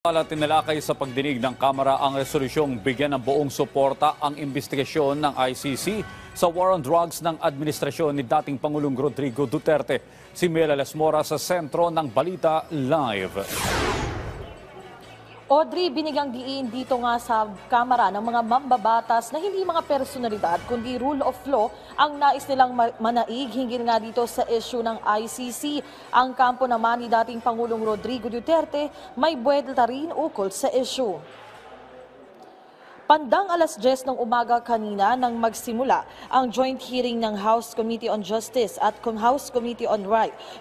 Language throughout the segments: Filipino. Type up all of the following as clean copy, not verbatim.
Tinalakay sa pagdinig ng Kamara ang resolusyong bigyan ng buong suporta ang investigasyon ng ICC sa war on drugs ng administrasyon ni dating Pangulong Rodrigo Duterte. Si Mela Lesmora sa sentro ng Balita Live. Audrey, binigyang diin dito nga sa Kamara ng mga mambabatas na hindi mga personalidad kundi rule of law ang nais nilang manaig hinggil nga dito sa issue ng ICC. Ang kampo naman ni dating Pangulong Rodrigo Duterte may buwelta rin ukol sa issue. Bandang alas 10 ng umaga kanina nang magsimula ang joint hearing ng House Committee on Justice at House Committee on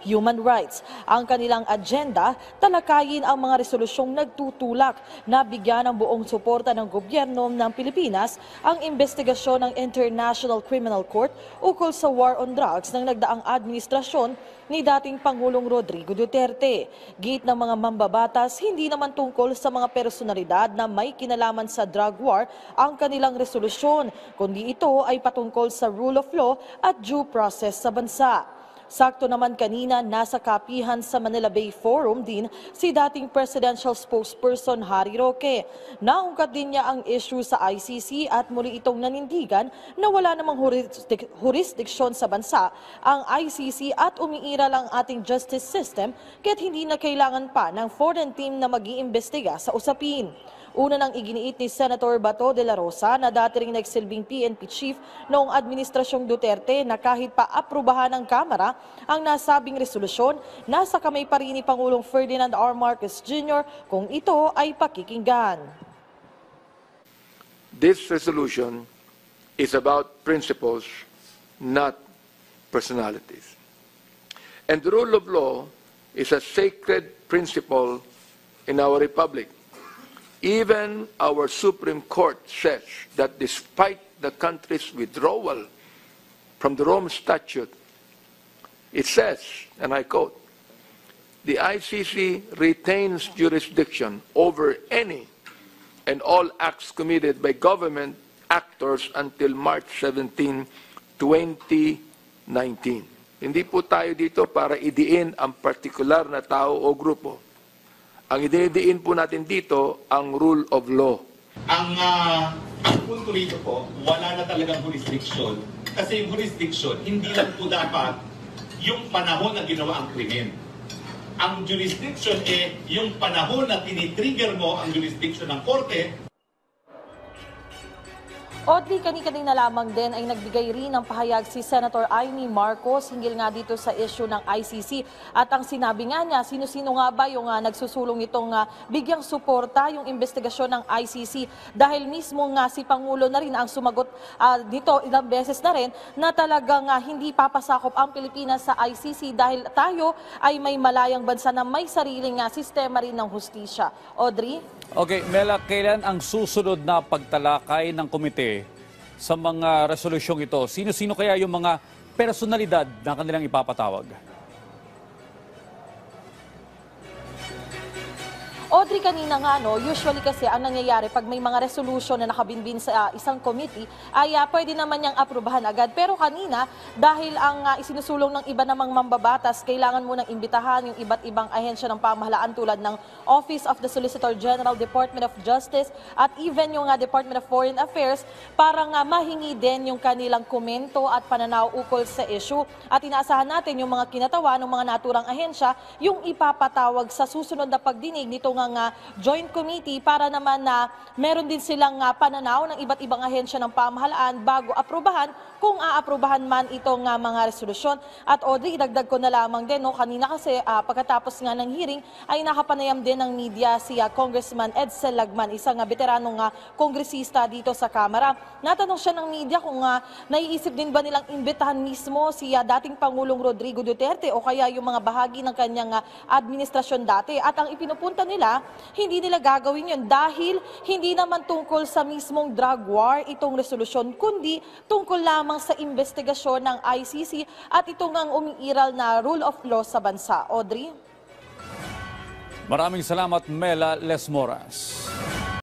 Human Rights. Ang kanilang agenda, talakayin ang mga resolusyong nagtutulak na bigyan ng buong suporta ng gobyerno ng Pilipinas ang investigasyon ng International Criminal Court ukol sa war on drugs ng nagdaang administrasyon ni dating Pangulong Rodrigo Duterte. Gate ng mga mambabatas, hindi naman tungkol sa mga personalidad na may kinalaman sa drug war ang kanilang resolusyon, kundi ito ay patungkol sa rule of law at due process sa bansa. Sakto naman kanina, nasa kapihan sa Manila Bay Forum din si dating presidential spokesperson Harry Roque. Naungkat din niya ang issue sa ICC at muli itong nanindigan na wala namang jurisdiksyon sa bansa ang ICC at umiiral ang ating justice system kaya't hindi na kailangan pa ng foreign team na mag-iimbestiga sa usapin. Una nang iginiit ni Senator Bato de la Rosa na dati ring nagsilbing PNP chief noong administrasyong Duterte na kahit pa aprubahan ng Kamara ang nasabing resolusyon, nasa kamay pa rin ni Pangulong Ferdinand R. Marcos Jr. kung ito ay pakikinggan. This resolution is about principles, not personalities. And the rule of law is a sacred principle in our republic. Even our Supreme Court says that despite the country's withdrawal from the Rome Statute, it says, and I quote, "The ICC retains jurisdiction over any and all acts committed by government actors until March 17, 2019. Hindi po tayo dito para idiin ang partikular na tao o grupo. Ang idinidiin po natin dito ang rule of law. Ang punto rito po, wala na talagang jurisdiction. Kasi yung jurisdiction, hindi lang po dapat yung panahon na ginawa ang krimen. Ang jurisdiction yung panahon na tinitrigger mo ang jurisdiction ng korte. Audrey, kanina lamang din ay nagbigay rin ng pahayag si Senator Amy Marcos hinggil nga dito sa issue ng ICC. At ang sinabi nga niya, sino-sino nga ba yung nagsusulong itong bigyang suporta yung investigasyon ng ICC dahil mismo nga si Pangulo na rin ang sumagot dito ilang beses na rin na talagang hindi papasakop ang Pilipinas sa ICC dahil tayo ay may malayang bansa na may sariling sistema rin ng hustisya. Audrey? Okay, Mela, kailan ang susunod na pagtalakay ng komite sa mga resolusyong ito? Sino-sino kaya yung mga personalidad na kanilang ipapatawag? Audrey, kanina nga, usually kasi ang nangyayari pag may mga resolution na nakabinbin sa isang committee, ay pwede naman niyang aprubahan agad. Pero kanina, dahil ang isinusulong ng iba namang mambabatas, kailangan munang imbitahan yung iba't ibang ahensya ng pamahalaan tulad ng Office of the Solicitor General, Department of Justice, at even yung Department of Foreign Affairs para nga mahingi din yung kanilang komento at pananaw ukol sa issue. At inaasahan natin yung mga kinatawa ng mga naturang ahensya, yung ipapatawag sa susunod na pagdinig nito ng joint committee para naman na meron din silang pananaw ng iba't ibang ahensya ng pamahalaan bago aprubahan kung aaprubahan man itong mga resolusyon. At Audrey, idagdag ko na lamang din, kanina kasi pagkatapos nga ng hearing ay nakapanayam din ng media si Congressman Edsel Lagman, isang veteranong kongresista dito sa Kamara. Natanong siya ng media kung naiisip din ba nilang imbitahan mismo si dating Pangulong Rodrigo Duterte o kaya yung mga bahagi ng kanyang administrasyon dati. At ang ipinupunta nila, hindi nila gagawin yun dahil hindi naman tungkol sa mismong drug war itong resolusyon, kundi tungkol lamang sa investigasyon ng ICC at itong ang umiiral na rule of law sa bansa. Audrey? Maraming salamat, Mela Lesmoras.